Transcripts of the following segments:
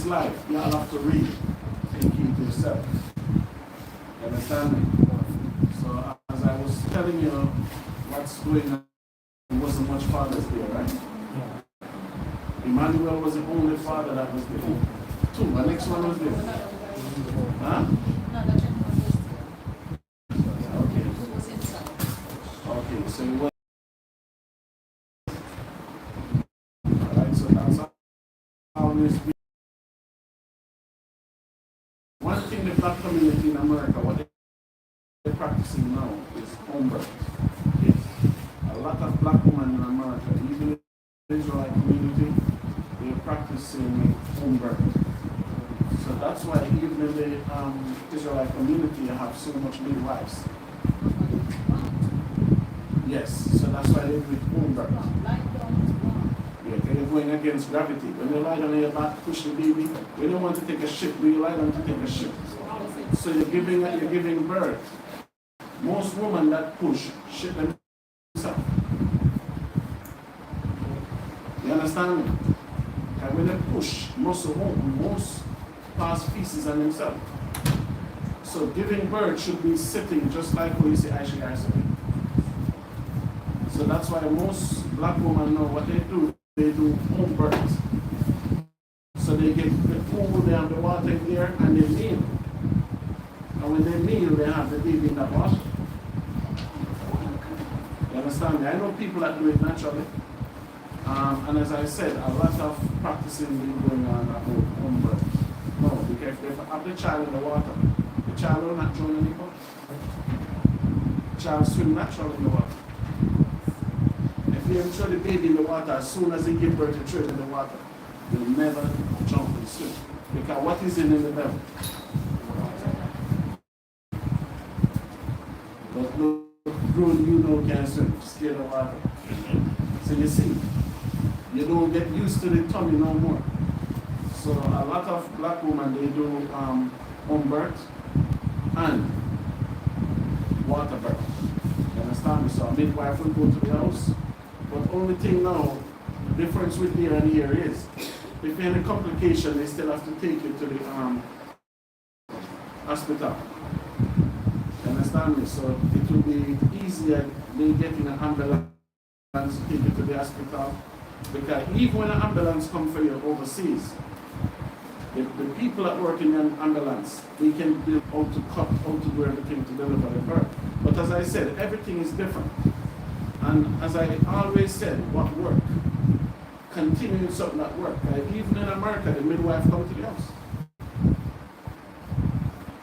this life, you all have to read and keep yourself. You understand me? So as I was telling you what's going on, there wasn't much fathers there, right? Emmanuel was the only father that was there. Two, the next one was there. Huh? Okay. Okay, so it was. Alright, so that's how this be. One thing the black community in America, what they're practicing now is home birth. Yes. A lot of black women in America, even in the Israelite community, they're practicing home birth. So that's why even in the Israelite community, you have so much midwives. Yes, so that's why they do it home birth. Yeah, they're going against gravity. When you lie down on your back, push the baby. We don't want to take a ship, we lie down to take a ship. So you're giving birth. Most women that push shit themselves. You understand me? And when they push, most pass feces on themselves. So giving birth should be sitting just like when you say I should sitting. So that's why most black women know what they do home birth. So they get the food, they have the water in there, and they meal. And when they meal, they have the baby in that water. You understand me? I know people that do it naturally. And as I said, a lot of practicing is going on about home birth. No, because if they have the child in the water, the child will not drown in the water. The child swim naturally in the water. If you throw the baby in the water, as soon as they give birth, you throw it in the water. They'll never jump and swim. Because what is in the belly? But no grown you know can't swim, scared of water. So you see, you don't get used to the tummy no more. So a lot of black women, they do home birth and water birth. You understand me? So a midwife will go to the house. But only thing now, the difference with here and here is, if you have a complication, they still have to take you to the hospital. You understand me? So it will be easier they get in an ambulance to take you to the hospital. Because even when an ambulance comes for you overseas, the people that work in the ambulance, they can do how to cut, how to do everything to deliver the birth. But as I said, everything is different. And as I always said, what work? Continuing something that work. Even in America, the midwife comes to the house.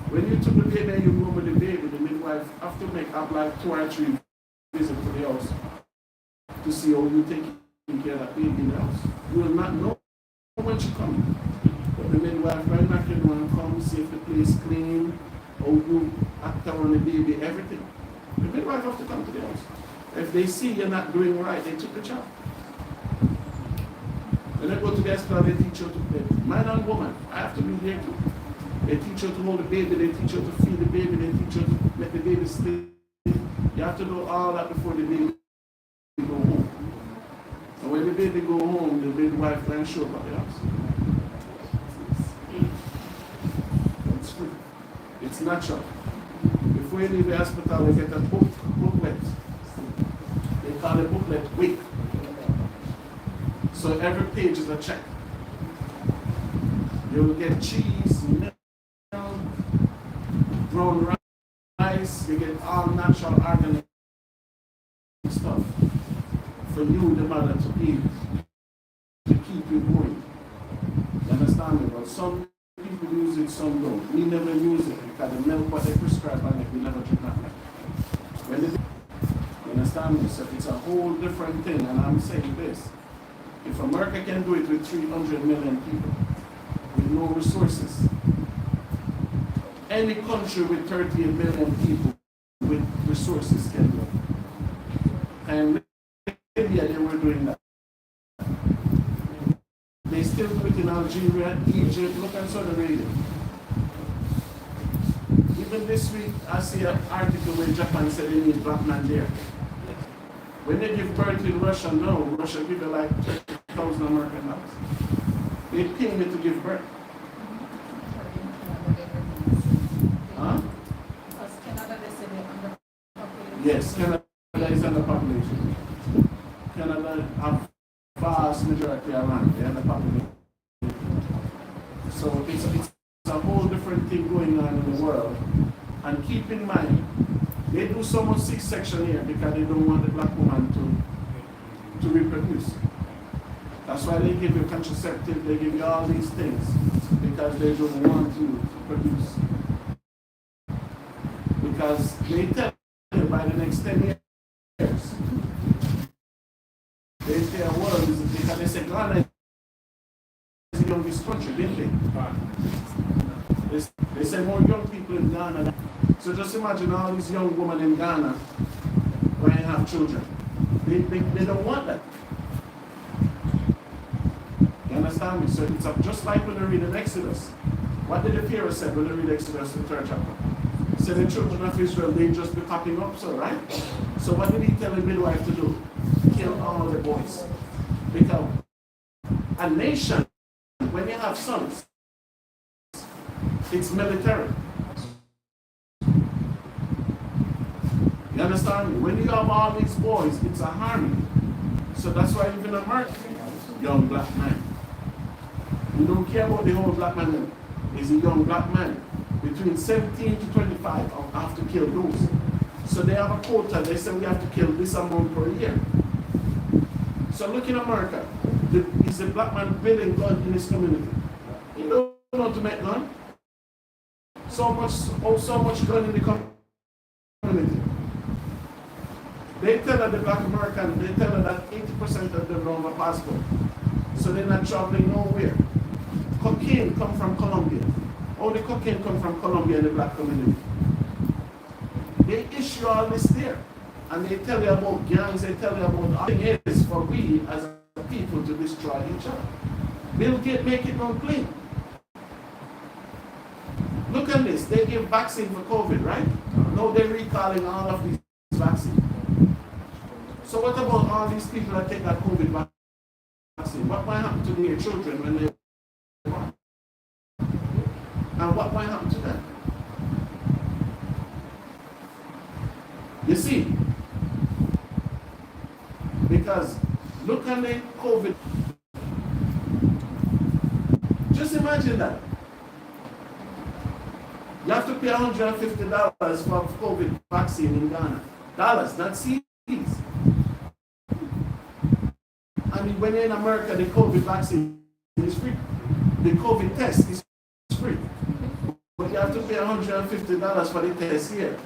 When you took the baby and you go with the baby, the midwife have to have like 2 or 3 visits to the house to see how you take care of that baby in the house. You will not know when she comes. But the midwife right now can come, see if the place clean, how you act around the baby, everything. The midwife have to come to the house. If they see you're not doing right, they took the child. When they go to the hospital, they teach you to man and woman. I have to be there too. They teach you to hold the baby, they teach you to feed the baby, they teach you to let the baby sleep. You have to do all that before the baby go home. And when the baby go home, the midwife can show up at the house. It's free. It's natural. Before you leave the hospital, you get a booklet. They call the booklet WIC. So every page is a check. You will get cheese, milk, brown rice, you get all natural organic stuff for you, the mother, to eat, to keep you going. You understand me? But some people use it, some don't. We never use it because the milk what they prescribe on it, we never drink that milk. When you understand me? So it's a whole different thing, and I'm saying this. If America can do it with 300 million people, with no resources, any country with 38 million people with resources can do it. And India, they were doing that. They still do it in Algeria, Egypt, look at Saudi Arabia. Even this week, I see an article where Japan said they need black man there. When they give birth in Russia now, Russia give you like $30,000 American dollars. They pay me to give birth. percent of the population. Canada have vast majority of land, they have the population. So it's a whole different thing going on in the world. And keep in mind, they do so much C-section here because they don't want the black woman to reproduce. That's why they give you contraceptive, they give you all these things, because they don't want you to produce. Because they tell you by the next 10 years, they say a world is, because they say Ghana is the youngest country, didn't they? They say more young people in Ghana. So just imagine all these young women in Ghana when they have children. They don't want that. You understand me? So it's just like when they read in Exodus. What did the Pharaoh say when they read Exodus, the 3rd chapter? He said the children of Israel, they just be popping up, so right? So what did he tell the midwife to do? Kill all the boys. Because a nation, when you have sons, it's military. You understand me? When you have all these boys, it's a army. So that's why even America, young black man. We don't care about the whole black man. He's a young black man. Between 17 to 25, I have to kill those. So they have a quota. They say we have to kill this amount per year. So look in America. Is the black man building gun in his community? He don't know how to make gun. So much gun in the community. They tell her, the black American, they tell her that 80% of them don't have a passport. So they're not traveling nowhere. Cocaine come from Colombia. All the cocaine come from Colombia in the black community. They issue all this there. And they tell you about gangs, they tell you about all thing is for we as a people to destroy each other. Bill Gates make it non clean. Look at this, they give vaccine for COVID, right? Now they're recalling all of these vaccines. So what about all these people that take that COVID vaccine? What might happen to their children when they born? And what might happen to them? You see, because look at the COVID. Just imagine that. You have to pay $150 for COVID vaccine in Ghana. Dollars, not C's. I mean, when you're in America, the COVID vaccine is free. The COVID test is free. But you have to pay $150 for the test here.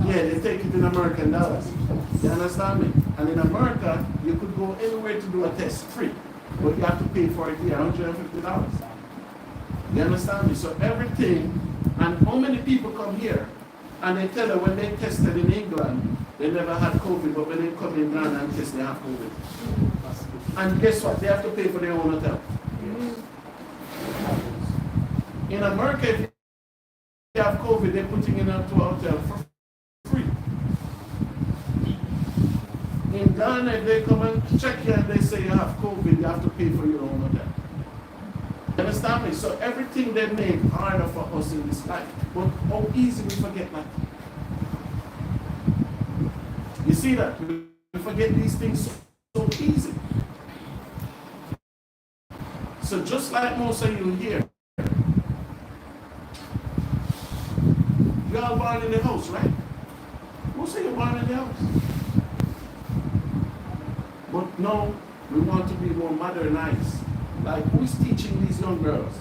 Yeah, they take it in American dollars. You understand me? And in America, you could go anywhere to do a test free. But you have to pay for it here, $150. You understand me? So everything, and how many people come here and they tell her when they tested in England, they never had COVID, but when they come in Ghana and test, they have COVID. And guess what? They have to pay for their own hotel. In America, if you have COVID, they're putting you into a hotel for free. In Ghana, if they come and check you and they say you have COVID, you have to pay for your own hotel. You understand me? So everything they make harder for us in this life. But how easy we forget that. You see that? We forget these things so easy. So just like most of you here, you all born in the house, right? Most of you born in the house. But now we want to be more modernized. Like, who's teaching these young girls?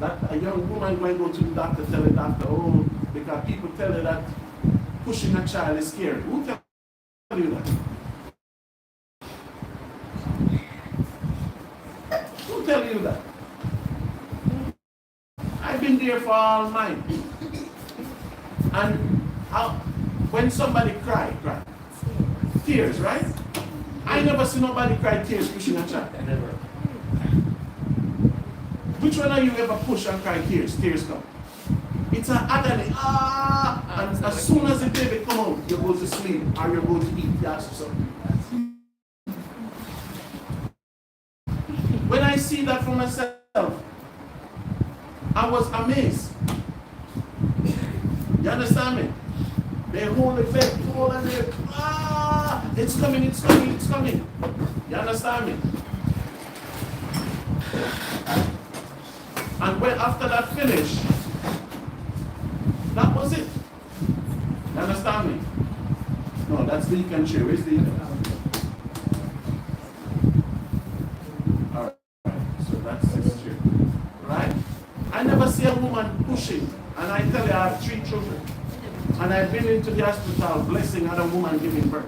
That a young woman might go to the doctor, tell the doctor, oh, because people tell her that pushing a child is scary. Who tell you that? Who tell you that? I've been there for all mine. And when somebody cry. Tears, right? I never see nobody cry tears pushing a child. Never. Which one of you ever push and cry tears? Tears come. It's an agony. And as soon as the baby come out, you go to sleep or you go to eat. That's something. When I see that for myself, I was amazed. understand me? They hold the bed, hold and they, it's coming, it's coming, it's coming. You understand me? And when after that finish, that was it. You understand me? No, that's the Deacon chair. Where's the Alright, so that's his chair. Right? I never see a woman pushing, and I tell you I have 3 children. And I've been into the hospital blessing other woman giving birth.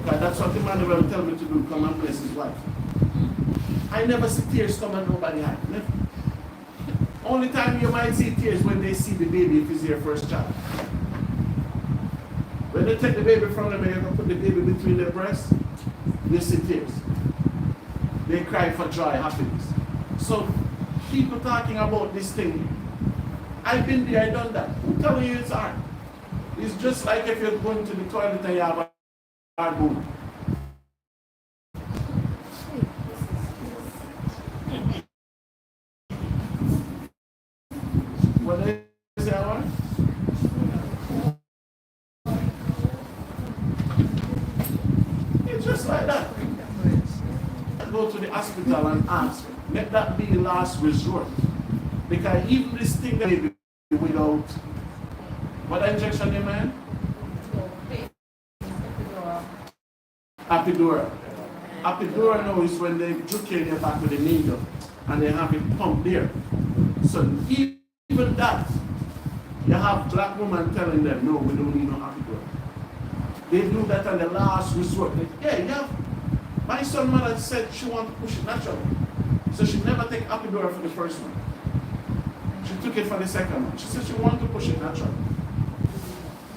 Because that's what the man will tell me to do, come and bless his wife. I never see tears come on nobody's eye. Never. Only time you might see tears when they see the baby if it's their first child. When they take the baby from them and you can put the baby between their breasts, you see tears. They cry for joy, happiness. So people talking about this thing, I've been there, I've done that. Who telling you it's hard? It's just like if you're going to the toilet and you have a hard mood. What is that one? It's just like that. Go to the hospital and ask. Let that be the last resort. Because even this thing that may be without what injection you man? Epidural. Epidural now is when they juke in your back with a needle and they have it pumped there. So even that, you have black women telling them, no, we don't need no epidural. They do that on the last resort. Yeah. My son mother said she wanted to push it naturally. So she never take epidural for the first one. She took it for the second one. She said she wanted to push it naturally.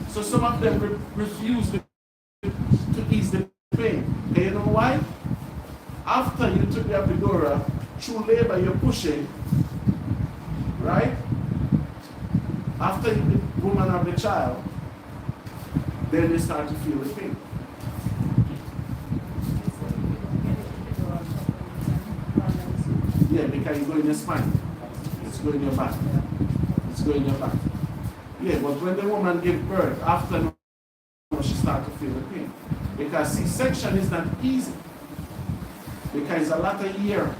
So some of them refuse to ease the pain. And you know why? After you took the epidural, through labor you're pushing, right? After the woman have the child, then they start to feel the pain. Yeah, because it's going in your spine. It's going in your back. It's going in your back. Yeah, but when the woman gives birth, after she starts to feel the pain. Because C-section is not easy. Because it's a lot of air,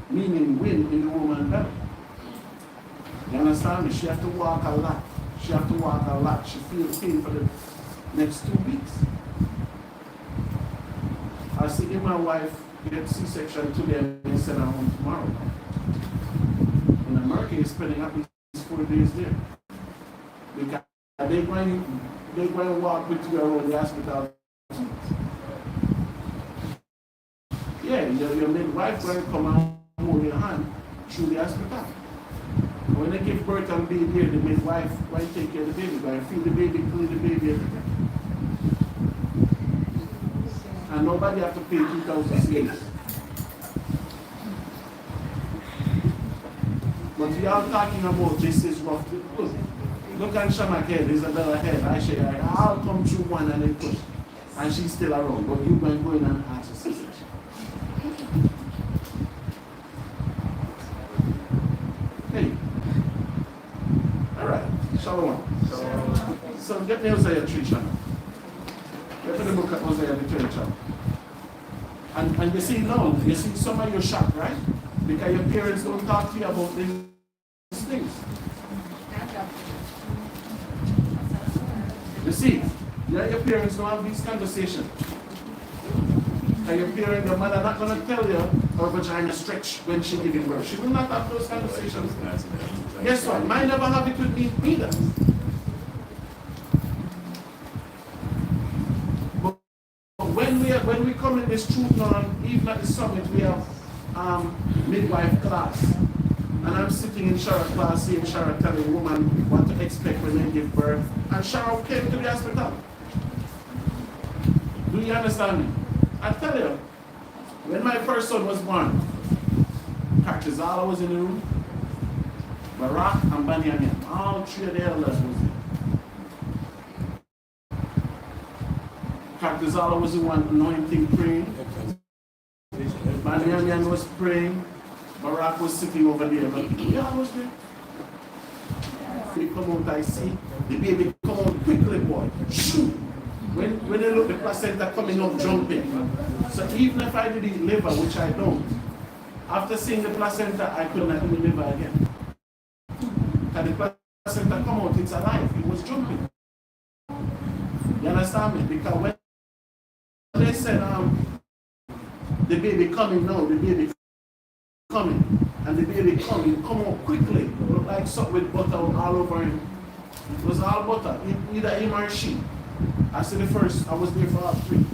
meaning wind in the woman's belly. You understand me? She has to walk a lot. She has to walk a lot. She feels pain for the next 2 weeks. I see my wife get C-section today and send her home tomorrow. In America, he's spending up his 4 days there. Because they're going to walk with you around the hospital. Yeah, your midwife going to come and hold your hand through the hospital. When they give birth and be there, the midwife will take care of the baby, going to feed the baby, clean the baby, everything. And nobody have to pay $2,000. But we are talking about this is rough. Look at Shama's head, Isabella's head. I say, I'll come through one and then push. And she's still around. But you're going to go in and ask her sister. Hey. All right. Shalom. So get me Hosea 3, Shama. Get me the book of Hosea, the 3rd chapter. And you see now, you see some of you shocked, right? Because your parents don't talk to you about these things. You see, your parents don't have these conversations. And your mother not going to tell you her vagina stretch when she giving birth. She will not have those conversations. Guess what? Mine never have it with me either. When we come in this truth now, even at the summit, we have midwife class. And I'm sitting in Shara class, seeing Shara telling women what to expect when they give birth. And Shara came to the hospital. Do you understand me? I tell you, when my first son was born, Kartizala was in the room, Barak and Banyamin, all 3 of the elders was there. Kartizala was the one anointing, praying. Banyamin was praying. Barak was sitting over there, but yeah, was there. baby come out, I see the baby come out quickly, boy. Shoot! When they look, the placenta coming out jumping. So even if I did eat liver, which I don't, after seeing the placenta, I could not eat liver again. And the placenta come out, it's alive. It was jumping. You understand me? Because when they said, the baby coming now, the baby coming, and the baby coming, come out quickly. It looked like something with butter all over him. It was all butter, either him or she. I said the first, I was there for all three.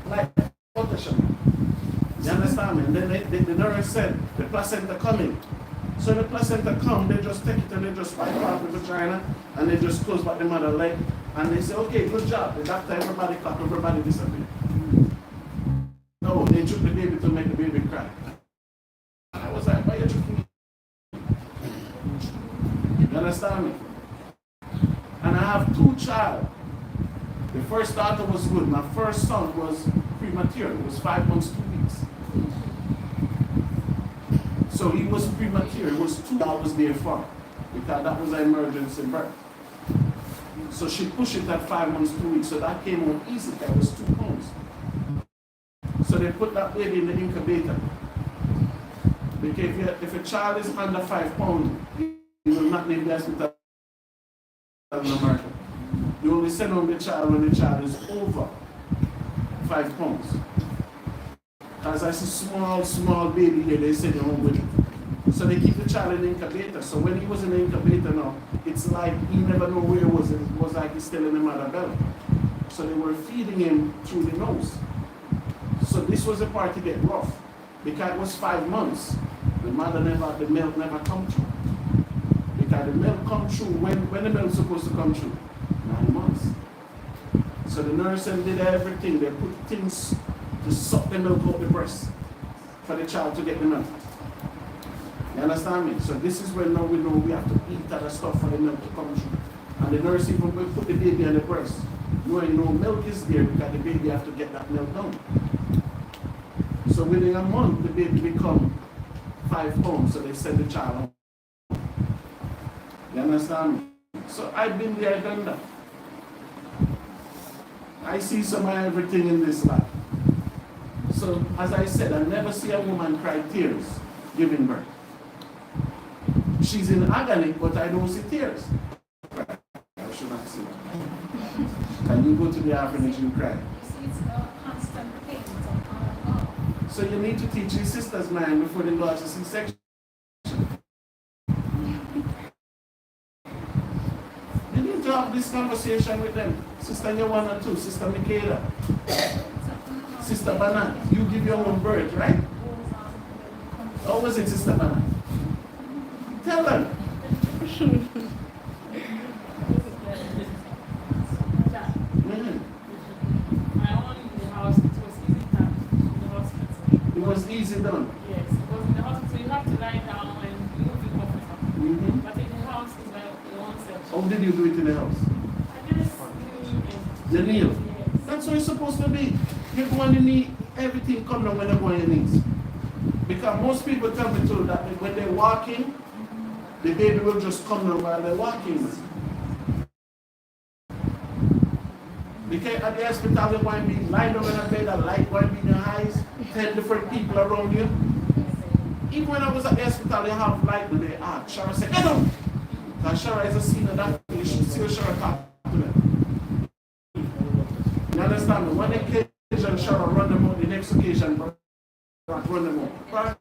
Like butter sugar. You understand me? And then the nurse said, the placenta coming. So the placenta come, they just take it and they just wipe out the vagina and they just close back the mother leg and they say, okay, good job. The doctor, everybody clap, everybody disappear. No, they took the baby to make the baby cry. And I was like, why are you choking me? You understand me? And I have two children. The first daughter was good. My first son was premature. It was 5 months, 2 weeks. So he was premature. It was 2 hours there for, because that was an emergency birth. So she pushed it at 5 months, 2 weeks. So that came out easy. That was 2 pounds. So they put that baby in the incubator. Because if a child is under 5 pounds, you will not leave the hospital in America. You only send home the child when the child is over 5 pounds. As I see small baby here, they send him home with it. So they keep the child in the incubator. So when he was in the incubator now, it's like he never knew where it was. It was like he's still in the mother belly. So they were feeding him through the nose. So this was the part to get rough. Because it was 5 months, the milk never come through. Because the milk come through, when the milk is supposed to come through? 9 months. So the nurse did everything. They put things to suck the milk out the breast for the child to get the milk. You understand me? So this is when now we know we have to eat other stuff for the milk to come through. And the nurse even will put the baby on the breast. Knowing no milk is there because the baby have to get that milk down. So within a month, the baby become 5 pounds, so they send the child home. You understand me? So I've been there, done that. I see some of everything in this life. So as I said, I never see a woman cry tears giving birth. She's in agony, but I don't see tears. I should not see that. Can you go to the orphanage and cry? So you need to teach your sisters, man, before they go out to C-section. You need to have this conversation with them. Sister Yawana too, Sister Michaela, Sister Bana. You give your own birth, right? How was it, Sister Bana? Tell them. It was easy done. Yes, because in the hospital you have to lie down and you don't feel comfortable. But in the house it's like your own self. How did you do it in the house? I just You kneel. Yes. That's what it's supposed to be. You go on your knee, everything come down when you go on your knees. Because most people tell me too that when they're walking, the baby will just come down while they're walking. Because at the hospital, you want to be lying down in a bed, a light going to be in your eyes, 10 different people around you. Even when I was at the hospital, they have light when they ask. Shara said, get up! Because Shara is a senior doctor, you should see Shara talk to them. You understand me? One occasion, Shara run them out, the next occasion, run them out.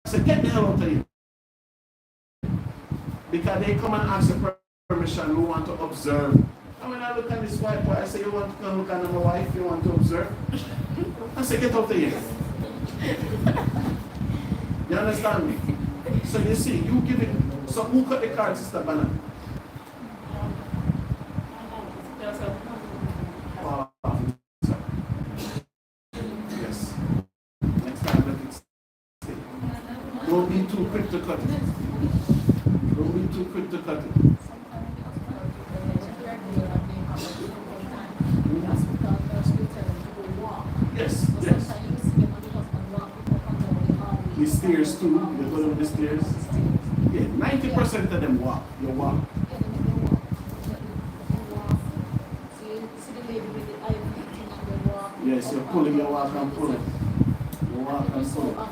I said, get the hell out of here. Because they come and ask the permission, we want to observe. And when I look at this white boy, I say, you want to come look at my wife, you want to observe? I say, get out of here. You understand me? So you see, you give it, so who cut the card, Sister Banana? Yes. Next time let it stay. Don't be too quick to cut it. Don't be too quick to cut it. Yes, yes. The stairs too, they go up the stairs. Yeah, 90% of them walk. You walk. Yes, you're pulling your walk and pulling. You walk and pull.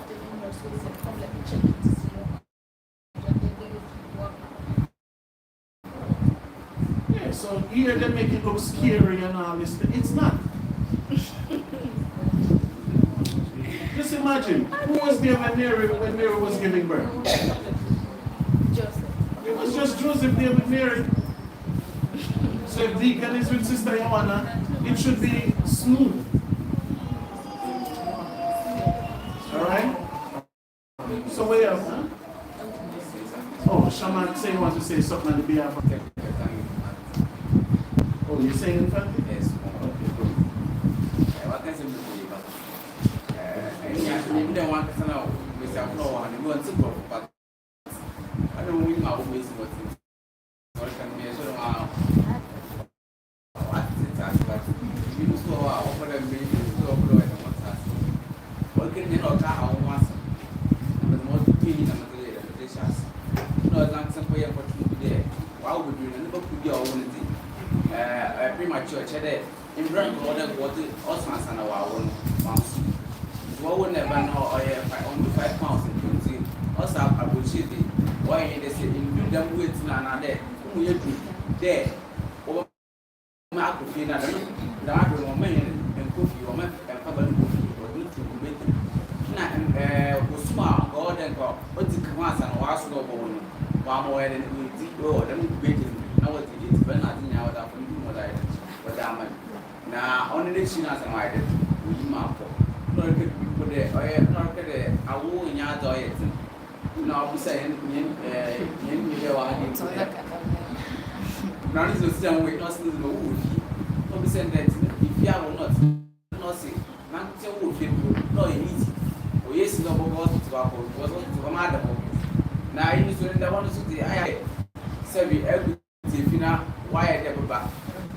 Yeah, so here they make it look scary and all this. It's not. Just imagine, who was there when Mary was giving birth? Joseph. It was just Joseph there with Mary. So if Deacon is with Sister Joanna, it should be smooth. Alright? So where else, huh? Oh, Shaman say you want to say something on the behalf of... Oh, you're saying in front? Yes. Okay, good. What can I say? I don't want to know myself no one and want to go, but I don't win my own ways. What can be a sort of what it has, but you saw over the million so blow and what's that. What can you not how once? And the most opinion of the later, the dishes. No, that's some way of what you there. Why would you never put your own thing? Premature cheddar in brand order water also as an hour one pounds. What would never know I only 5 pounds in 20. Also, I will see the why they say in them with another who you do there. Or Mark of Fina, the other woman and coffee or and public coffee or good to make it. Was smart, God and God, what the commands and was no bone. One more than we did go, then we waited. Now what it is, but nothing out of you more like what I'm now only the Chinas and I did. We map. No, it could be put there. I not get it. I will in your diet. Now, I'm saying, now this is still with us in the wood. Don't be saying that if you are not see, not so wood, no, easy. Oh, yes, no, was to come out of now, you need to want to see the I say every if you know why I never back.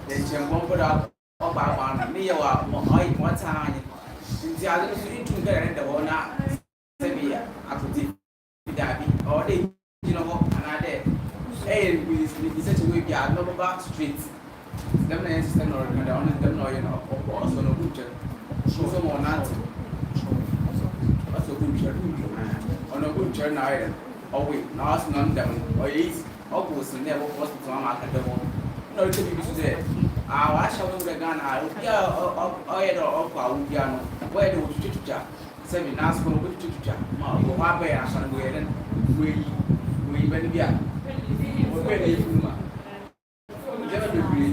Then she won't put up about me or one time. Since the other is into the one, Sabia, I could take Dabi, or they, you know, another. Hey, we such a way, yeah, no back streets. Them names and or them know, you know, or also no butcher. Show some more not. What's a butcher? On a butcher night. Oh, wait, now it's none them, or easy. Opposite never was to come out at the moment. No, it could be today. I shall move the gun. I would get up our piano. Where do you teacher? 7 hours for a good teacher. Why I shall go ahead and we went here. Where do you never agree?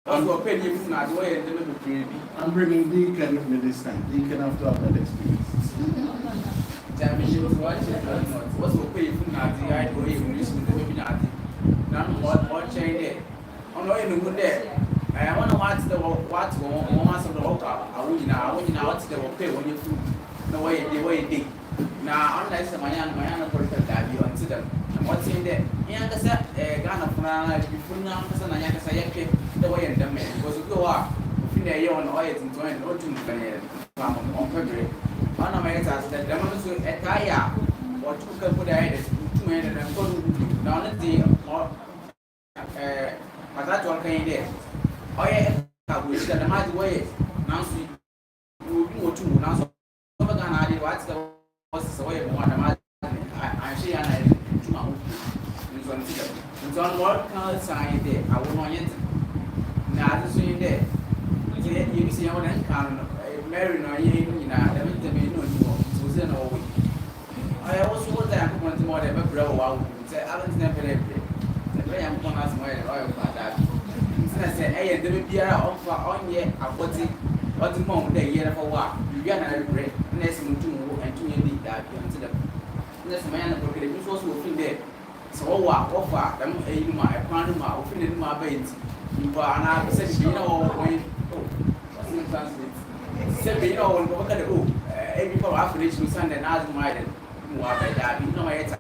I'm going to pay you not way and never agree. I'm bringing Deacon with me this time. Deacon have to have that experience. What's okay if not the idea of listening to the baby? None what change it. I'm not even good there. I want to watch the what's going on of the local. I will now what's the okay when you the way it did. Now, unless my young political that you answer them. And what's in there? Young as a gun of Rana, before now, and I say, the way in the man was a go up. In there, you on oil and 20 or 2 on February. One of my answers that demonstrate a tire or 2 can put ahead 2 men and go down the day or that's one kind there. Oh, yeah, we said the mighty way. Now, we will go to now. So, what's the what's the way of one of my I see and I do not. It's on what kind of sign there. I will not yet. Now, this is there. You see, I want to come. Mary no ye you know that means me no you so say no we I also want to come to more than bro wow say I don't never play the way I'm going as my oil that say eh the biara of on ye aboti what the mom dey here for what you get na break next month and to need that you until the next man go get you so feel there so what offer them eh you my plan ma ofin ma bait you ana say you know when Seven, you know, when we look at the book, every people after this, we send an as my more by that. You know, I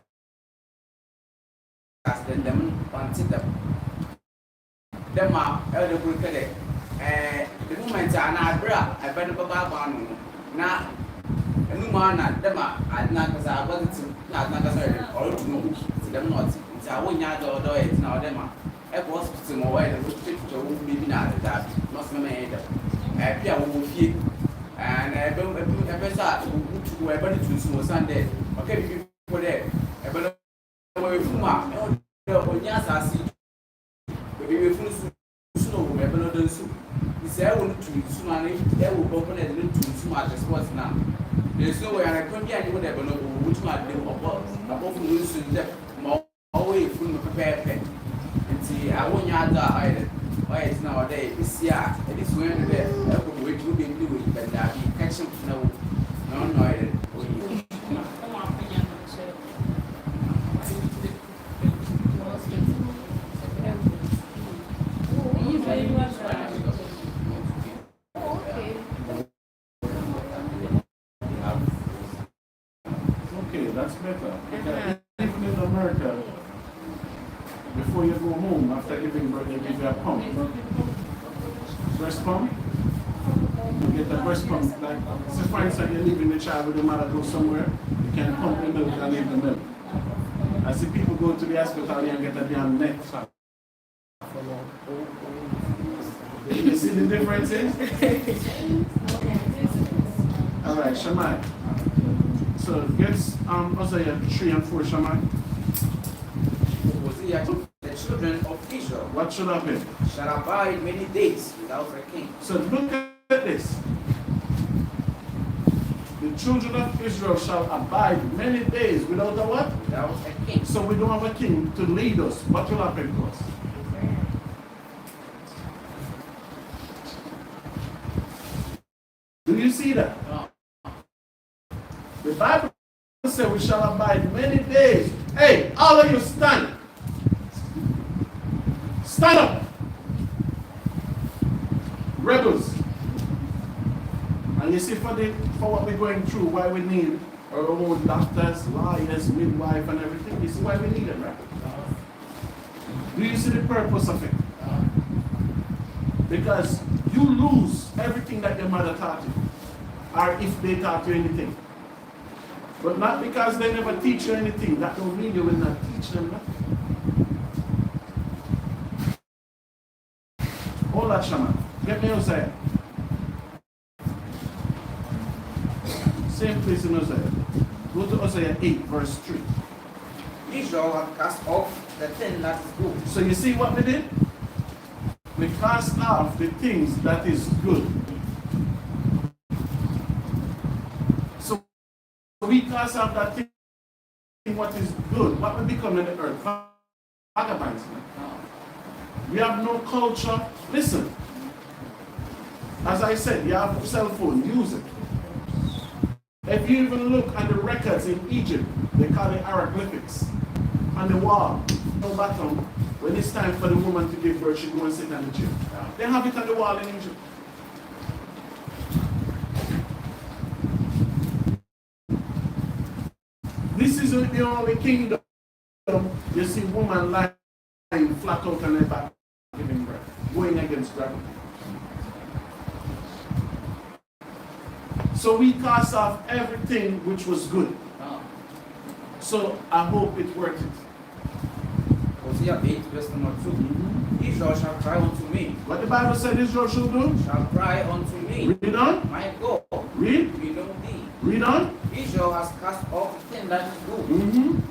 asked them consider them are elder book at it. The moment I brought, I better go back on now. no man at them at Nakas, I wasn't not Nakas or to know them not. It's a 1 yard or it's now them. I was to more way than maybe not that, not made happy. I will feel and I don't ever start to wear body to Sunday. Okay, people there. I better away from my yes, I see. We will snow, we have another soup. He said, I want to soon, they will open a little too much as what's now. There's no way I come here, you would have know which might be above losing them away from the prepared pen. And see, I won't yard either. Why it's nowadays, this year, and this way, I could wait to be doing, but that you catch him no, Okay, that's better. Because even in America, before you go home, after giving birth, they give you a pump. Breast pump. You get the breast pump. Like, so for instance, you're leaving the child with the mother go somewhere, you can pump the milk and leave the milk. I see people go to the hospital and get a damn net. You see the differences? All right, Shammai. So get Hosea 3 and 4, Shammai. The children of Israel. What should happen? Shall abide many days without a king. So look at this. The children of Israel shall abide many days without a what? Without a king. So we don't have a king to lead us. What will happen to us? Do you see that? No. The Bible says we shall abide many days. Hey, all of you stand. Stand up. Rebels. And you see, for what we're going through, why we need our own doctors, lawyers, midwife, and everything, you see why we need it, right? Do you see the purpose of it? Because you lose everything that your mother taught you, or if they taught you anything. But not because they never teach you anything, that don't mean you will not teach them nothing. Hold that, Shaman. Get me Hosea. Same place in Hosea. Go to Hosea 8, verse 3. Israel have cast off the thing that is good. So you see what we did? We cast off the things that is good. So we cast off that thing what is good. What will become in the earth? Vagabonds. We have no culture. Listen. As I said, you have a cell phone, use it. If you even look at the records in Egypt, they call it hieroglyphics. On the wall, no bottom. When it's time for the woman to give birth, she go and sit on the chair. They have it on the wall in Egypt. This isn't the only kingdom you see woman lying flat out on her back giving birth, going against gravity. So we cast off everything which was good. So I hope it's worth it. Hosea 8, verse number 2. Israel shall cry unto me. What the Bible said Israel should do? Shall cry unto me. Read on. My God. Read. We know thee. Read on. Israel has cast off the thing that is good.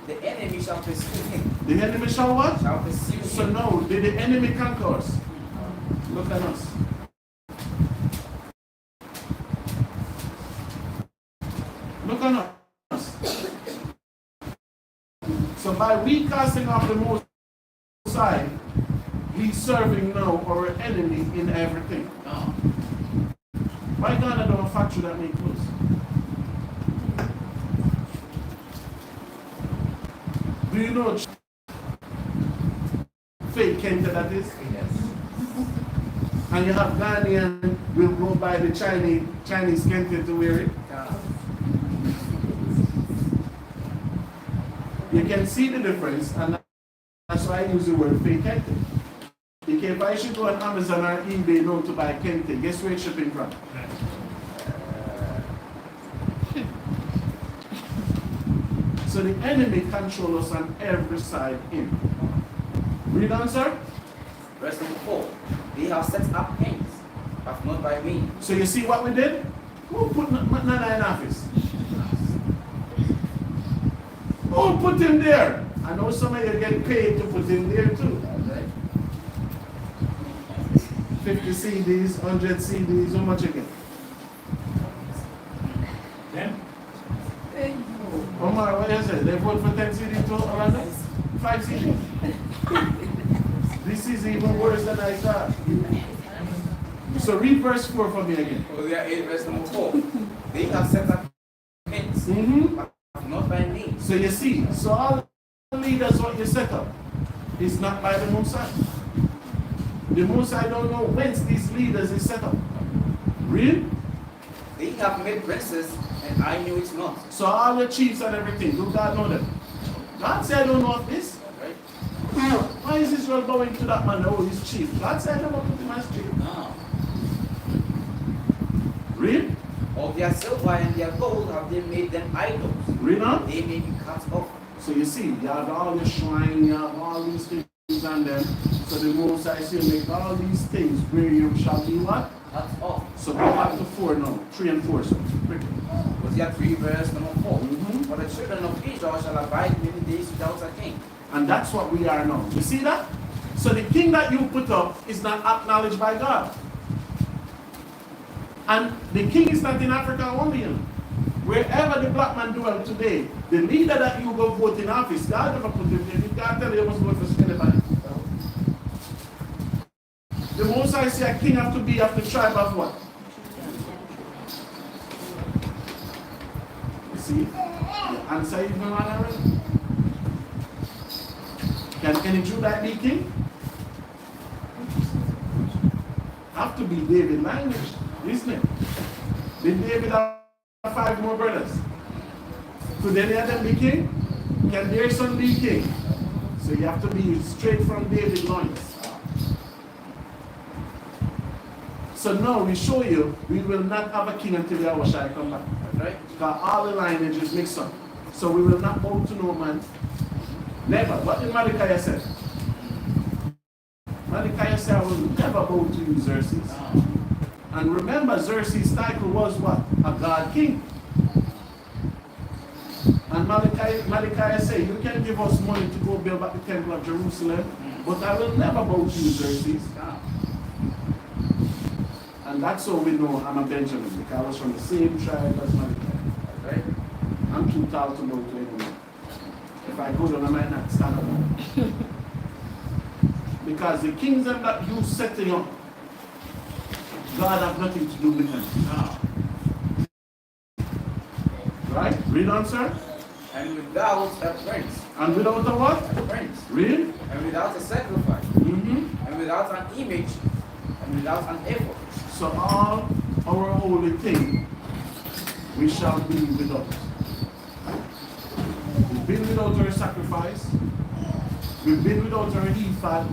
The enemy shall pursue him. The enemy shall what? Shall pursue him. So no, did the enemy conquer us? Look at us. Look at us. So by we casting off the Most High, we serving now our enemy in everything. Why God don't factory that make clothes? Do you know fake Kenta that is? Yes. And you have Ghanaian will go buy the Chinese Kenta to wear it. You can see the difference, and that's why I use the word fake Kente. If I should go on Amazon or eBay now to buy Kente, guess where it's shipping from? So the enemy controls us on every side in. Read on, sir. Verse number 4. They have set up kings, but not by me. So you see what we did? Who put Nana in office? Who put him there? I know some of you get paid to put him there too. 50 CDs, 100 CDs, how much again? 10? Omar, what you say? They vote for 10 CDs too, Orlando? 5 CDs. This is even worse than I thought. So read verse 4 for me again. Hosea 8, verse number 4. They have set up kings, but not by me. So you see, so all the leaders what you set up is not by the Most High. The Most High don't know whence these leaders is set up. Read. They have made princes, and I knew it not. So all the chiefs and everything, do God know them? God said I don't know of this. Right? Why is Israel going to that man? Oh, he's chief. God said I never put him as chief. No. Read. Of their silver and their gold have they made them idols. Read on. They may be cut off. So you see, you have all the shrine, you have all these things on them. So the Most High say make all these things where you shall be what? Cut off. So go back to 4 now. 3 and 4, so quickly. Hosea 3, verse number 4. Mhm. For the children of Israel shall abide many days without a king. And that's what we are now. You see that? So the king that you put up is not acknowledged by God. And the king is not in Africa only. You know. Wherever the black man dwell today, the leader that you go vote in office, God never put him there. You can't tell you must vote for anybody. The Most High say a king have to be of the tribe of what? You see? The answer is no one already. Can any Judite be king? Have to be David language, isn't it? Did David have 5 more brothers? Could any of them be king? Can their son be king? So you have to be straight from David's loins. So now we show you we will not have a king until YAHAWAH come back. Right? Because all the lineage is mixed up. So we will not bow to no man. Never. What did Malachi say? Malachi said, I will never bow to you, Xerxes. And remember, Xerxes' title was what? A God king. And Malachi said, you can give us money to go build back the temple of Jerusalem, but I will never bow to you, Xerxes. And that's how we know I'm a Benjamin, because I was from the same tribe as Malachi. Right? I'm too tall to bow to anyone. If I go down, I might not stand up. Because the kingdom that you setting up, God have nothing to do with them. Right? Read on, sir. And without a prince. And without a what? A prince. Read. And without a sacrifice. And without an image. And without an effort. So all our holy thing, we shall be without. We've been without our sacrifice. We've been without our ephod.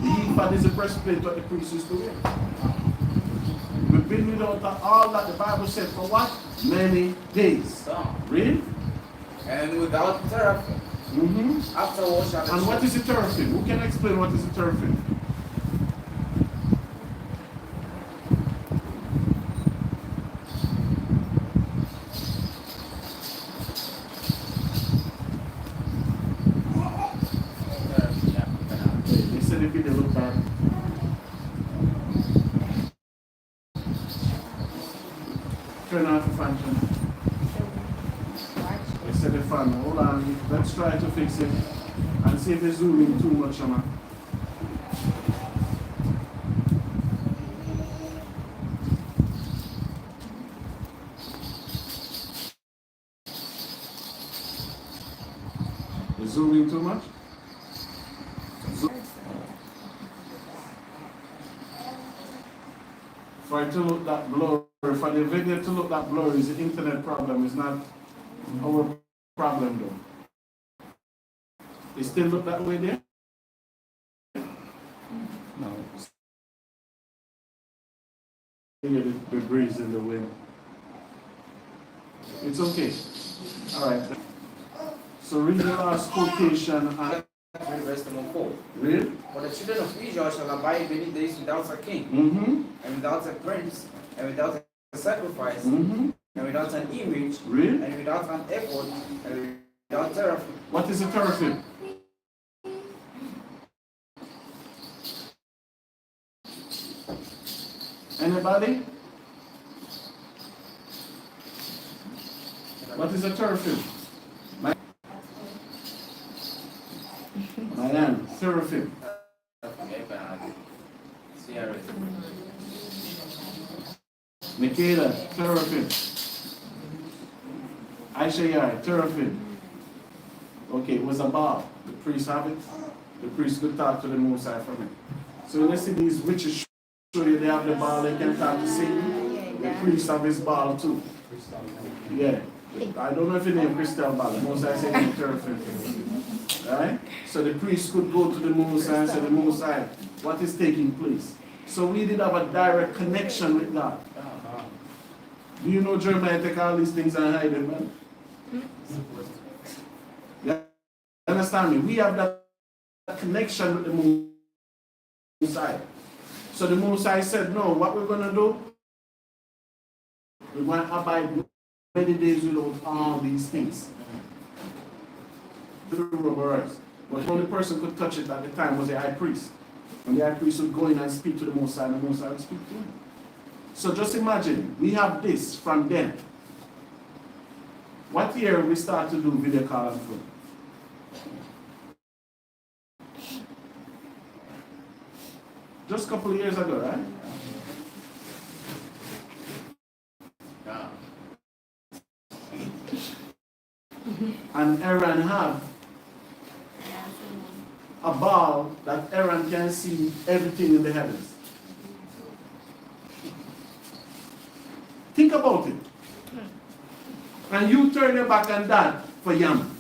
The ephod is the breastplate that the priest used to wear. We've been without all that the Bible said for what? Many days. Read. And without teraphim. Afterwards shall And what is a teraphim? Who can explain what is a teraphim? They said if you look back. Turn off the function. They said the fan. Hold on. Let's try to fix it. And see if it's zooming too much, Shama. It's zooming too much? For it to look that blurry, for the video to look that blurry is the internet problem, it's not our problem though. It still look that way there? No. Hear the breeze in the wind. It's okay. Alright. So read the last quotation and verse number 4. read. For the children of Israel shall abide many days without a king, and without a prince, and without a sacrifice, and without an image, Read. and without an ephod, and without teraphim. What is a teraphim? Anybody? What is a teraphim? I am seraphim. Michaela, teraphim. Aisha, teraphim. Okay, it was a bar. The priest have it. The priest could talk to the Most High from it. So let's see these witches show you they have the ball, they can talk to Satan. The priest have his ball too. Yeah. I don't know if it's named Crystal Ball. The Most High said it's teraphim. Alright? So the priest could go to the Most High and say, the Most High, what is taking place? So we did have a direct connection with God. Do you know Jeremiah take all these things and hide them, man? You understand me? We have that connection with the Most High. So the Most High said, no, what we're going to do, we're going to abide many days without all these things. The rubberized. But the only person could touch it at the time was the high priest. And the high priest would go in and speak to the Most High, and the Most High would speak to him. So just imagine, we have this from then. What year we start to do video call and phone? Just a couple of years ago, right? And Aaron have a ball that Aaron can see everything in the heavens. Think about it. And you turn your back on that for yam.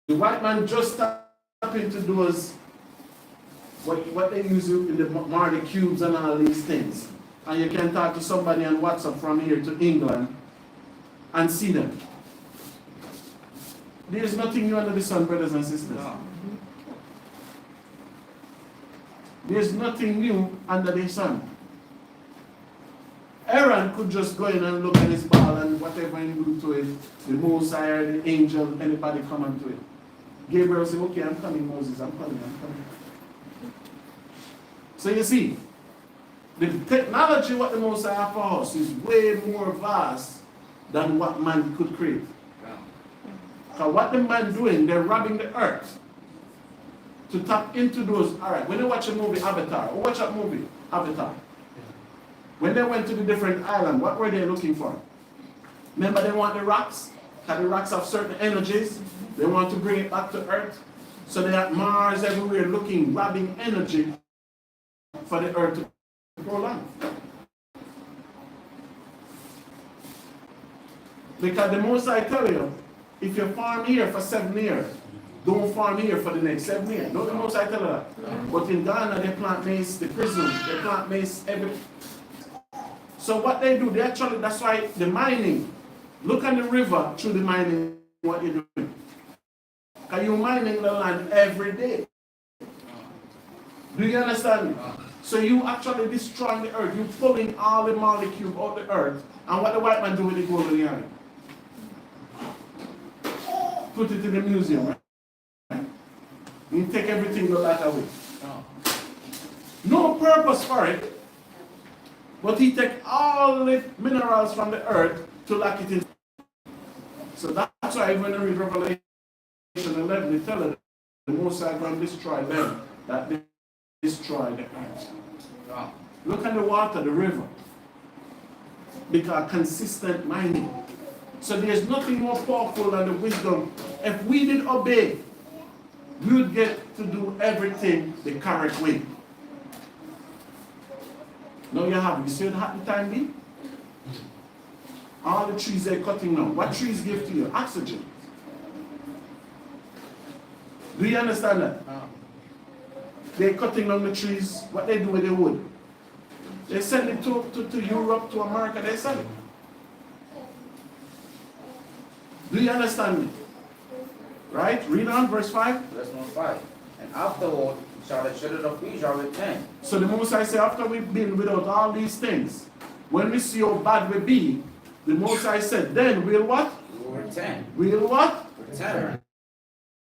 The white man just tap into those, what they use in the Marley cubes and all these things. And you can talk to somebody on WhatsApp from here to England and see them. There is nothing new under the sun, brothers and sisters. No. There's nothing new under the sun. Aaron could just go in and look at his ball and whatever he do to it, the Most High, the angel, anybody come onto it. Gabriel said, okay, I'm coming, Moses, I'm coming. So you see, the technology what the Most High have for us is way more vast than what man could create. Because what the man doing, they're robbing the earth to tap into those. Alright, when you watch a movie, Avatar, or watch that movie, Avatar. When they went to the different islands, what were they looking for? Remember they want the rocks? Because the rocks have certain energies. They want to bring it back to earth. So they have Mars everywhere looking, grabbing energy for the earth to grow land. Because the most I tell you, if you farm here for 7 years, don't farm here for the next 7 years. Don't the most I tell you that. But in Ghana, they plant maize, the prison, they plant maize every. So what they do, they actually, that's why the mining, look at the river through the mining, what you're doing. Because you're mining the land every day. Do you understand? So you actually destroying the earth. You're pulling all the molecules out of the earth. And what the white man do with the gold in the area? Put it in the museum, right? You take everything go that away. No purpose for it. But he take all the minerals from the earth to lock it in. So that's why when you read Revelation 11, they tell us the Most High going to destroy them, that they destroy the earth. Look at the water, the river. Because consistent mining. So there's nothing more powerful than the wisdom. If we did obey, we would get to do everything the correct way. Now you have, you see what the time be? All the trees they're cutting now. What trees give to you? Oxygen. Do you understand that? They're cutting down the trees. What they do with the wood? They send it to Europe, to America, they sell it. Do you understand me? Right? Read on, verse 5. Verse number 5. And afterward shall the children of Israel return. So the Most High say, after we've been without all these things, when we see how bad we be, the Most High said, then we'll what? We will return. We'll what? Return.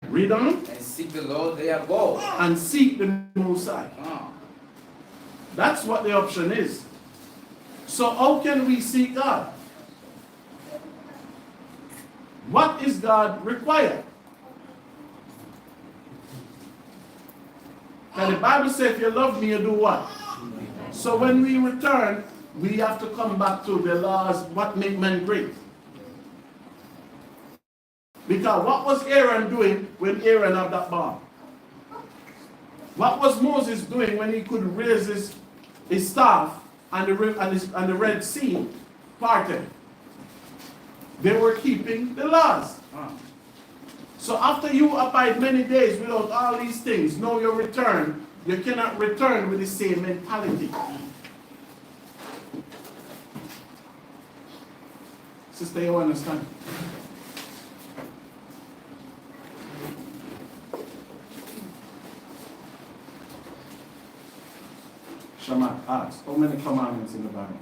Read on. And seek the Lord their God. And seek the Most High. That's what the option is. So how can we seek God? What is God required? And the Bible says, if you love me, you do what? So when we return, we have to come back to the laws, what make men great. Because what was Aaron doing when Aaron had that bar? What was Moses doing when he could raise his staff and the Red Sea parted? They were keeping the laws. So after you abide many days without all these things, know your return. You cannot return with the same mentality. Sister, you understand? Shabath asks, how many commandments in the Bible?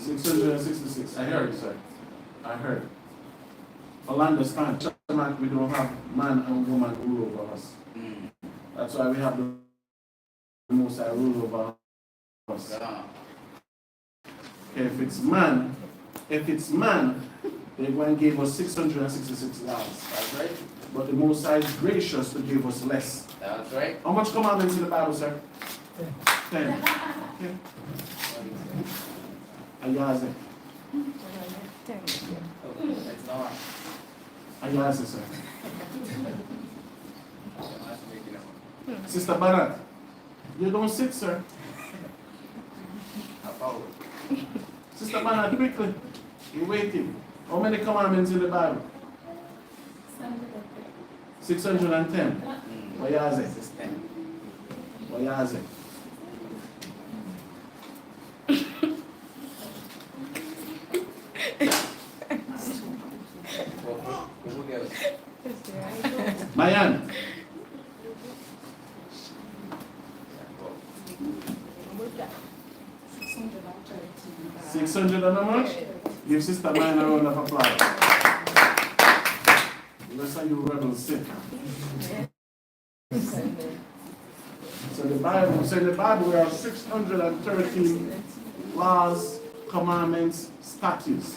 666. I heard, sir. I heard. Orlando stand. Shabath, we don't have man and woman rule over us. That's why we have the Most High rule over us. If it's man, they're going to give us 666 laws. That's right. But the Most High is gracious to give us less. That's right. How much commandments in the Bible, sir? 10. Okay. Ayaze. It's not. Ayaze, sir. Sister Barat, you don't sit, sir. Sister Barat, quickly. You're waiting. How many commandments in the Bible? 610. Wayaze. Wayaze. Mayan. 600 and how much? Give Sister Mayan a round of applause. Let's say you rebels sick. So in the Bible we have 613 laws, commandments, statutes.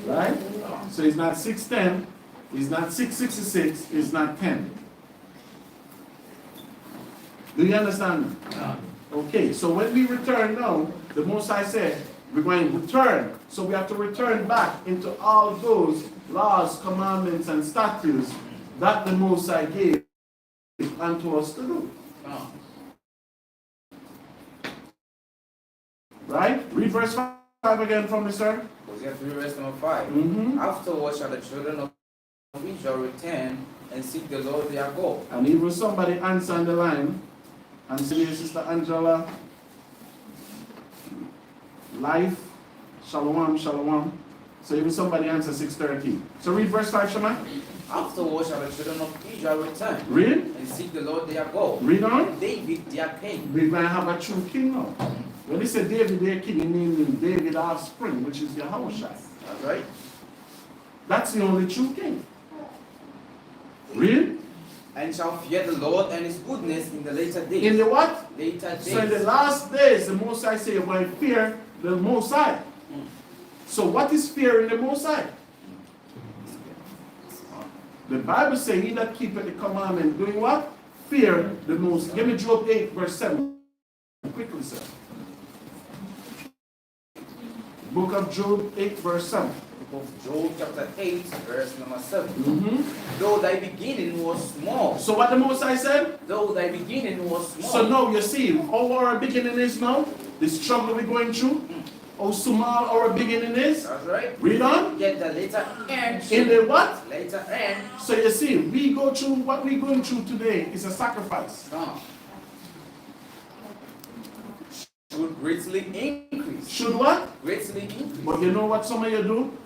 Right? So it's not 610, it's not 666, it's not 10. Do you understand? Okay, so when we return now, the Most High said, we're going to return. So we have to return back into all those laws, commandments, and statutes that the Most High gave unto us to do. Right? Read verse 5 again from me, sir. Verse number 5. Afterwards shall the children of Israel return and seek the Lord their God. And even somebody answer on the line and say, Sister Angela, life, shalom, shalom. So even somebody answer 6:13. So read verse 5, Shema. Afterwards shall the children of Israel return. Read. And seek the Lord their God. Read on. And David their king. We're going to have a true king now. When they say David their king, he named him David offspring, which is YAHAWAH. That's right. That's the only true king. Read. And shall fear the Lord and his goodness in the later days. In the what? Later days. So in the last days, the Most High say, you're going to fear the Most High. So what is fear in the Most High? The Bible says, he that keepeth the commandment, doing what? Fear the Most. Give me Job 8, verse 7. Quickly, sir. Book of Job 8, verse 7. Book of Job chapter 8, verse number 7. Though thy beginning was small. So what the Most High said? Though thy beginning was small. So now you see how our beginning is now? The struggle we're going through? How small our beginning is? That's right. Read on. Yet the later end. In the what? Later end. So you see, we go through what we're going through today is a sacrifice. should greatly increase. Should what? Greatly increase. But you know what some of you do?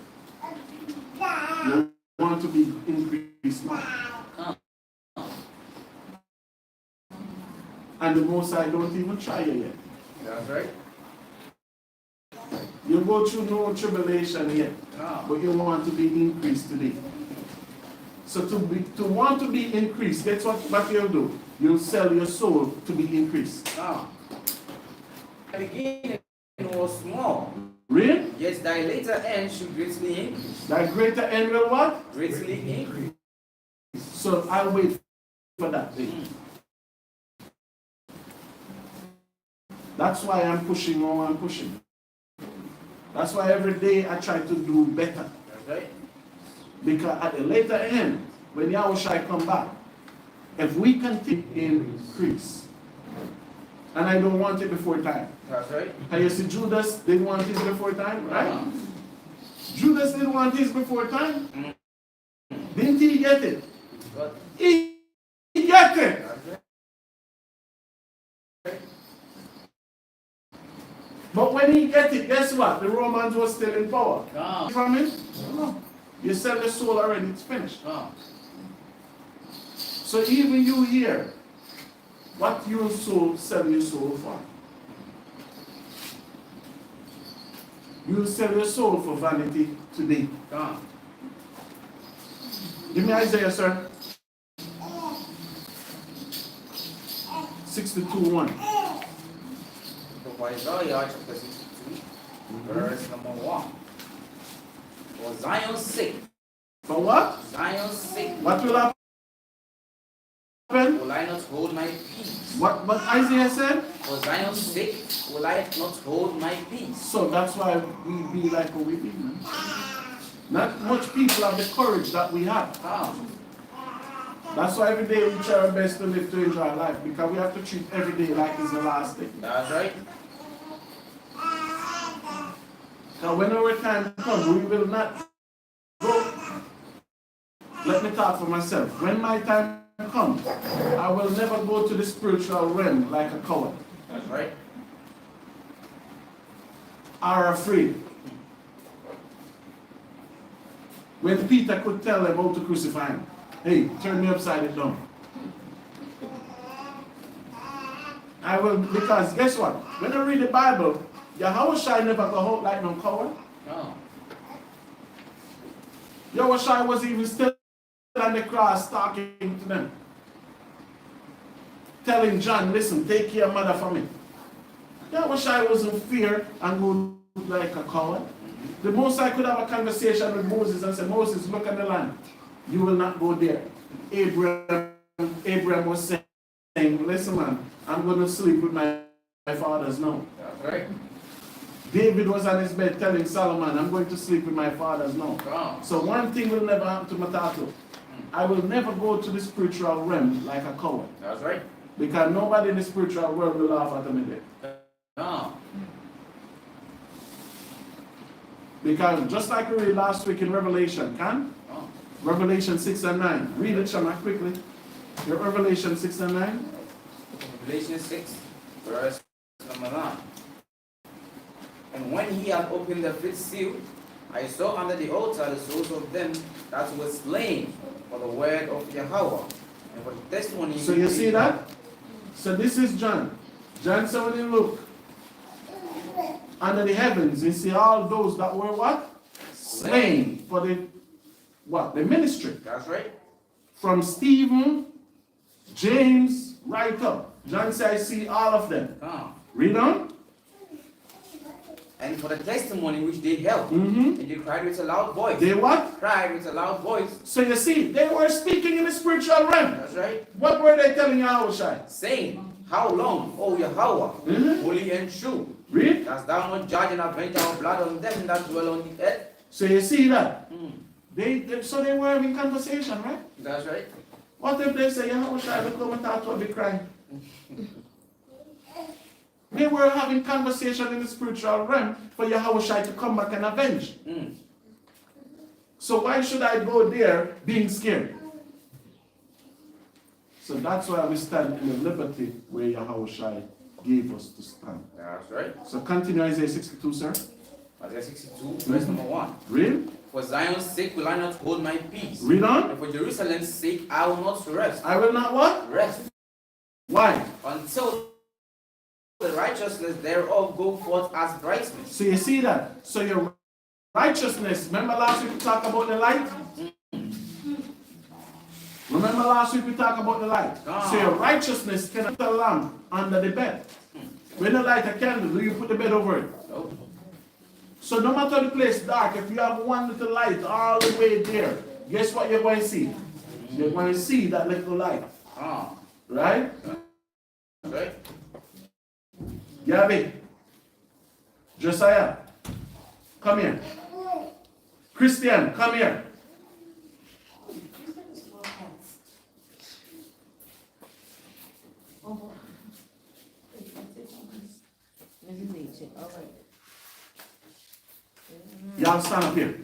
You want to be increased now. And the Most High don't even try you yet. That's right. You go through no tribulation yet, but you want to be increased today. So to want to be increased, that's what you'll do. You'll sell your soul to be increased. The beginning was small. Really? Yes, thy later end should greatly increase. Thy greater end will what? Greatly increase. So I'll wait for that day. That's why I'm pushing on and pushing. That's why every day I try to do better. That's right. Because at the later end, when Yahawashi come back, if we continue to increase, and I don't want it before time. That's right. And you see, Judas didn't want his before time, right? Judas didn't want his before time. Didn't he get it? He got it. But when he get it, guess what? The Romans were still in power. From it? No. You sell the soul already, it's finished. So even you here, what you soul sell your soul for? You sell your soul for vanity today. Give me Isaiah, sir. 62:1. Isaiah chapter 62, verse number 1. For Zion's sake. For what? Zion's sake. What will happen? Will I not hold my peace? What Isaiah said? For Zion's sake, will I not hold my peace? So that's why we be like what we be. Not much people have the courage that we have. That's why every day we try our best to live to enjoy life, because we have to treat every day like it's the last day. That's right. Now when our time comes, we will not go. Let me talk for myself. When my time comes, I will never go to the spiritual realm like a coward. That's right. Are afraid. When Peter could tell them how to crucify him, hey, turn me upside down. I will, because guess what? When I read the Bible, Yahawashi never go out like no coward. No. Yahawashi was even still on the cross talking to them. Telling John, listen, take your mother from me. Yahawashi was in fear and go like a coward. The Most High could have a conversation with Moses and say, Moses, look at the land. You will not go there. Abraham was saying, listen man, I'm going to sleep with my fathers now. That's right. David was on his bed telling Solomon, I'm going to sleep with my fathers now. So one thing will never happen to Matatu. I will never go to the spiritual realm like a coward. That's right. Because nobody in the spiritual world will laugh at me there. No. Because just like we read last week in Revelation, Revelation 6 and 9. Read it, Shama, quickly. Your Revelation 6 and 9. Revelation 6, verse number 9. And when he had opened the fifth seal, I saw under the altar the souls of them that were slain for the word of Yahawah and for the testimony. So you see that? So this is John. John said when you look under the heavens, you see all those that were what? Slain for the what? The ministry. That's right. From Stephen, James, right up. John said, I see all of them. Read on. And for the testimony which they held, Mm-hmm. and they cried with a loud voice. They what? Cried with a loud voice. So you see, they were speaking in the spiritual realm. That's right. What were they telling Yahawashi? Saying, how long, O Yahawah, Mm-hmm. holy and true, Read. dost thou not judge and avenge our blood on them that dwell on the earth? So you see that? So they were having conversation, right? That's right. What if they say, Yahawashi, will come and talk to be crying? They were having conversation in the spiritual realm for Yahawashi to come back and avenge. So why should I go there being scared? So that's why we stand in the liberty where Yahawashi gave us to stand. That's right. So continue Isaiah 62, sir. Isaiah 62, verse number 1. Read. For Zion's sake will I not hold my peace. Read on. And for Jerusalem's sake I will not rest. I will not what? Rest. Why? Until the righteousness thereof go forth as brightness. So you see that? So your righteousness, remember last week we talked about the light? Remember last week we talked about the light? So your righteousness cannot put a lamp under the bed. When you light a candle, do you put the bed over it? No. So no matter the place dark, if you have one little light all the way there, guess what you're going to see? You're going to see that little light. Right? Right. Gabby. Josiah. Come here. Christian, come here. Y'all stand up here.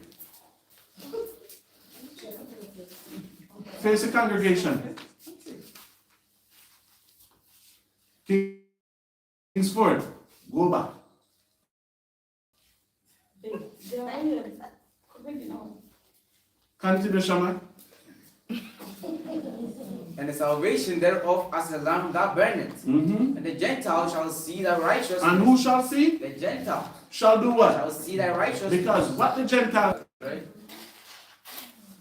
Face the congregation. Kingsford, go back. Continue, Shaman. And the salvation thereof as a lamp that burneth. And the Gentiles shall see thy righteousness. And who shall see? The Gentiles shall do what? shall see thy righteousness. Because what the Gentiles... Right.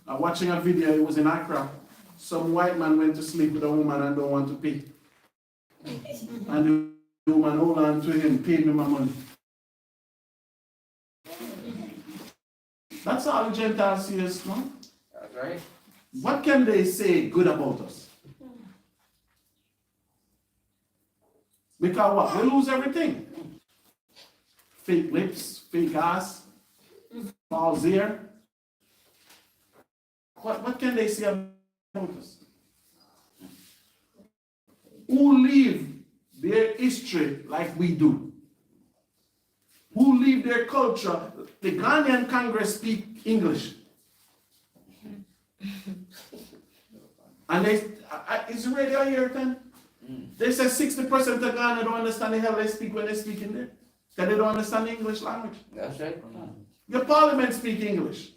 I'm watching a video, it was in Accra. Some white man went to sleep with a woman and don't want to pay. And the woman hold on to him, pay me my money. That's all the Gentiles see us, no? That's right. What can they say good about us? Because what? We lose everything. Fake lips, fake ass, false ear. What can they say about us? Who live their history like we do? Who live their culture? The Ghanaian Congress speak English. And they, is the radio here then? They say 60% of Ghana don't understand the hell they speak when they speak in there. Because they don't understand the English language. That's right. Your parliament speak English.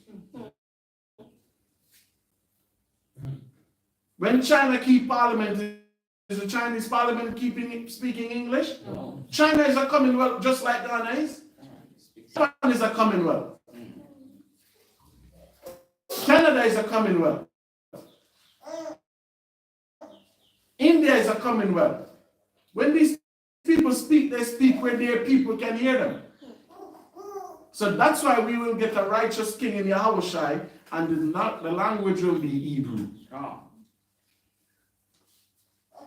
When China keep parliament, is the Chinese parliament speaking English? No. China is a commonwealth just like Ghana is. Japan is a commonwealth. Canada is a commonwealth. India is a commonwealth. When these people speak, they speak where their people can hear them. So that's why we will get a righteous king in YAHAWAH, and the language will be Hebrew.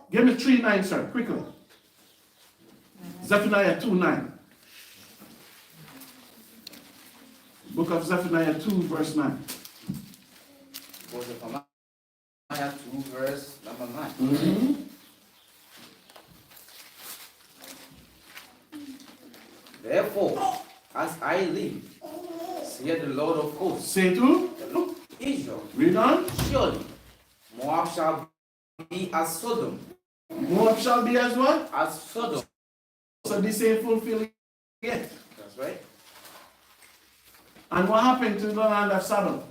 Give me 3:9, sir, quickly. Zephaniah 2:9. Book of Zephaniah 2, verse 9. Zephaniah 2, verse number 9. Therefore, as I live, saith the Lord of hosts. Say to Israel. Read on. Surely, Moab shall be as Sodom. Moab shall be as what? As Sodom. So this ain't fulfilled yet. That's right. And what happened to the land of Sodom?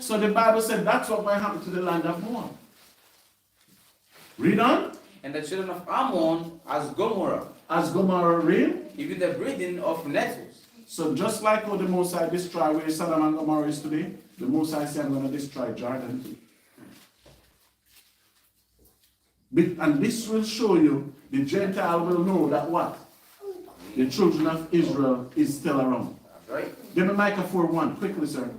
So the Bible said that's what might happen to the land of Moab. Read on. And the children of Ammon as Gomorrah. As Gomorrah real. Even the breeding of nettles. So just like how the Most High destroyed where Sodom and Gomorrah is today, the Most High said I'm going to destroy Jordan. And this will show you, the Gentile will know that what? The children of Israel is still around. That's right. Give me Micah 4:1, quickly, sir.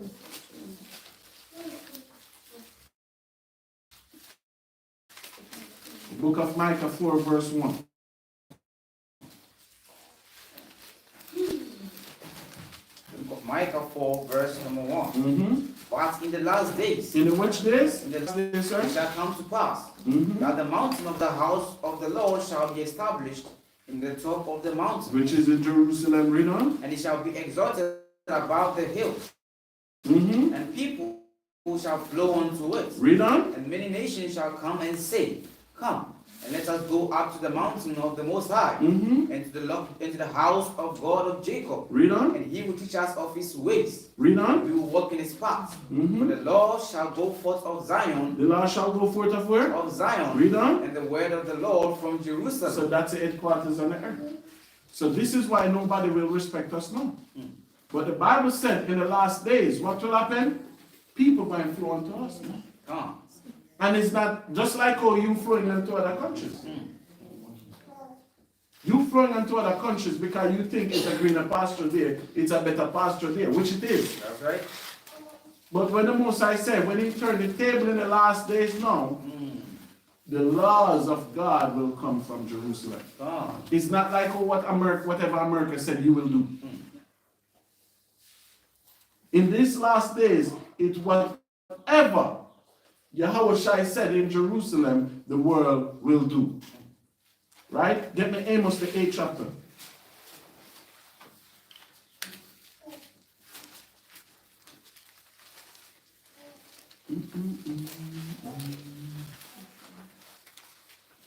Book of Micah 4, verse 1. Book of Micah 4, verse number 1. But in the last days, In the which days? in the last days, sir? it shall come to pass that the mountain of the house of the Lord shall be established in the top of the mountain, Which is in Jerusalem, read on. and it shall be exalted above the hills, and people who shall flow unto it. Read on. And many nations shall come and say, Come, And let us go up to the mountain of the Most High, and into the house of God of Jacob. Read on. And he will teach us of his ways. Read on. We will walk in his paths. For the Lord shall go forth of Zion. The Lord shall go forth of where? Of Zion. Read on. And the word of the Lord from Jerusalem. So that's the headquarters on the earth. So this is why nobody will respect us now. But the Bible said in the last days, what will happen? People going to flow unto us. And it's not just like how you flowing into other countries. You flowing into other countries because you think it's a greener pasture there, it's a better pasture there, which it is. That's right. But when the Most High said, when he turned the table in the last days now, the laws of God will come from Jerusalem. It's not like whatever America said you will do. In these last days, it's whatever YAHAWAH said in Jerusalem, the world will do. Right? Get me Amos, the 8th chapter.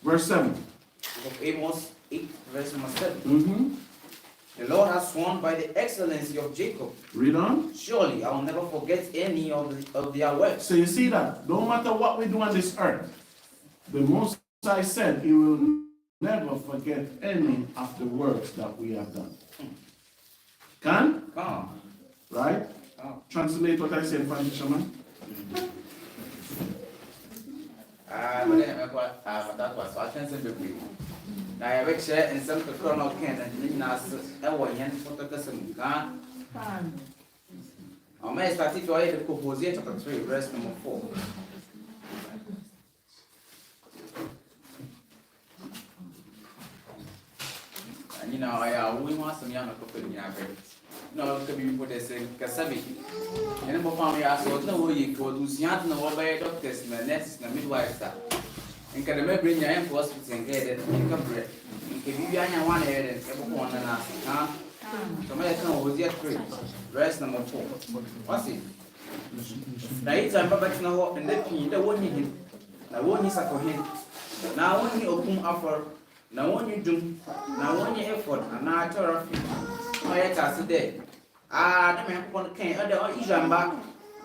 Verse 7. Of Amos 8, verse number 7. The Lord has sworn by the excellency of Jacob. Read on. Surely I will never forget any of their works. So you see that no matter what we do on this earth, the Most High said he will never forget any of the works that we have done. Can? Right? Translate what I said, fisherman. That was what I can say. Now I will share in some chrono can and Ninas Ewayan Photocasm can. I may start if you are the Composite chapter 3, verse number 4. And you know, we want some young couple in your no, could be put as a Casabi. And number family asked what no way you could lose young no way doctors, and that's the midwife. And can remember bring your own hospitals and get it in bread. And can you be on one head and everyone and ask, huh? So my account was yet 3, verse number 4. What's it? Now it's a back now and let me the one you hit. Now one is a for him. Now when you open offer, now when you do, now when you effort, and now I tell you, my ass today. The man one can't other Israel back.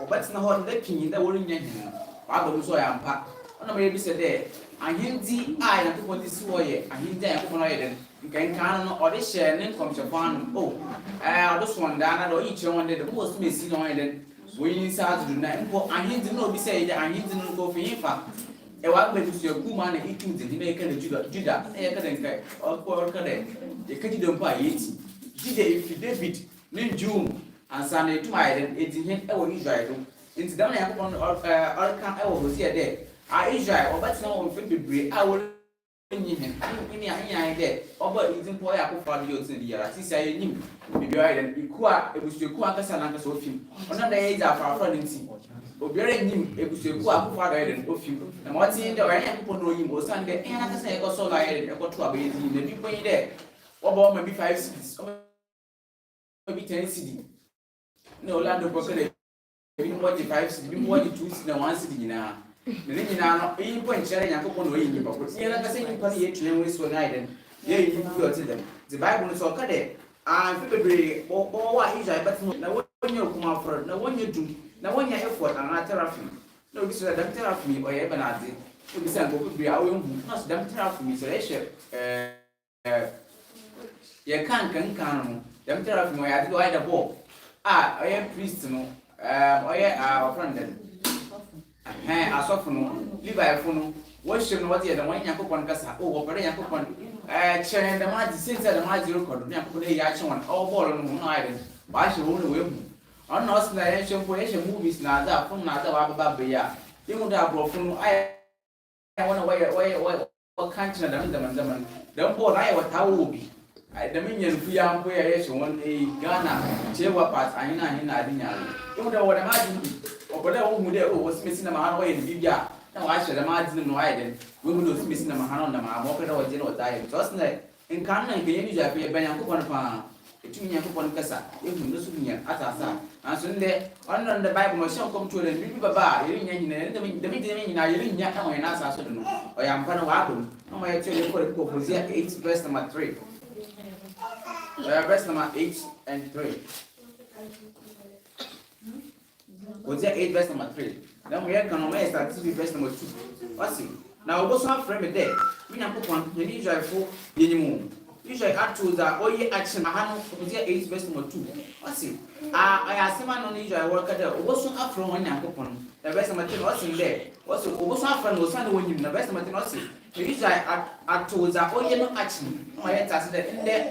But now what let me the one in him. I don't so I am packed. No maybe said there. I hindi I na people this way. I hindi I people no can or this share name comes upon. Oh, this one down or each one the most missing no then. We inside to do that. I hindi no be say that I hindi no go for in fact. E wa be to your good man eating the make the Judah. E ka den or ka den. E ka don pa yeti. If David nin June and Sunday to my then it him e wo Israel. Into down ya on or can e wo here there. Israel, or that's not on February, I will in him. In your idea, or but it's important for you to the year. I see I knew. Maybe I didn't equal, it was your quarter and of him. Another age of our friends. Obiara nim ebusueku akufo adɔyɛ den ofi na ma ɔte dɛ ɔyɛ akufo no oyim osan dɛ ɛna kasa yɛ kɔ so la yɛ den ɛkɔ to abayɛ di na bi pɔnyi dɛ wɔbɔ ɔma bi 5 cities ɔma bi 10 cities na Orlando bɔkɛ dɛ ebi mo wɔgye 5 cities bi mo wɔgye 2 cities na 1 city nyinaa na ne nyinaa no eyi pɔ nkyɛn dɛ Nyankopɔn na oyi nipa ko tiɛ na kasa nipa no yɛ twene wɔ so na yɛ den yɛ yi bi ɔte dɛm the Bible no so ɔka dɛ fi bebree ɔwɔ a Israel bɛtɛ na wɔnyɛ okuma afɔr na wɔnyɛ dum na wɔnyɛ effort ana therapy na obi so that therapy ɔyɛ benade obi sɛ nkɔkɔ bebree a ɔyɛ hu na so that therapy so ɛhyɛ yɛ kan no that therapy ɔyɛ ade ɔyɛ the ball ɔyɛ priest no ɔyɛ ɔfrɔn dɛ asɔfo no Leviafo no wɔhyɛ no wɔde yɛ dɛ wɔn Nyankopɔn kasa wɔpɛrɛ Nyankopɔn kyɛn dɛm ade sinta dɛm ade rekɔdo Nyankopɔn yɛ akyɛ wɔn ɔbɔɔlo no ho na ayɛ dɛ wɔahyɛ wɔn na wɔahu on us na yɛn hyɛ mpo movies na ada fon na ada wababa be ya yɛmu da abrɔfo no ayɛ wɔn wɔyɛ country na dɛm dɛm bɔ na ayɛ wɔtawo obi dɛm nyɛ nfu ya mpo yɛ hyɛ wɔn Ghana chewa part ahina ade nyaare yɛmu da wɔn ma adi ɔbɔdɛ wɔn mu dɛ wɔsimesi na ma wɔyɛ ne bibia na wɔahyɛ dɛm adi no ayɛ dɛm wɔn mu dɛ wɔsimesi na ma na ma wɔpɛ dɛ wɔgye na wɔtaayɛ just na nkan na nkɛyɛ ni Japan yɛ bɛn Nyankopɔn pa Etu nya kupon kasa. Ehu no su nya atasa. Anso nde on the Bible no shan come to the bibi baba yiri nya nyina de nyina yiri nya ka mo na asa so no. O ya mpa no wa abom. No mo ye tell ko Hosea 8 verse number 3. Verse number 8 and 3. Hosea 8 verse number 3. Then we are going to start to verse number 2. What's it? Now, what's one frame there? We have put one, you need to for anymore. Usually, add to the OE action, I have Hosea 8 verse number 2. What's it? I asked him on usual work at the what's one up from one and coupon. The best of my thing was in there. What's one friend was found when you the best of my thing was it. Usually, add to the OE action. My head in there.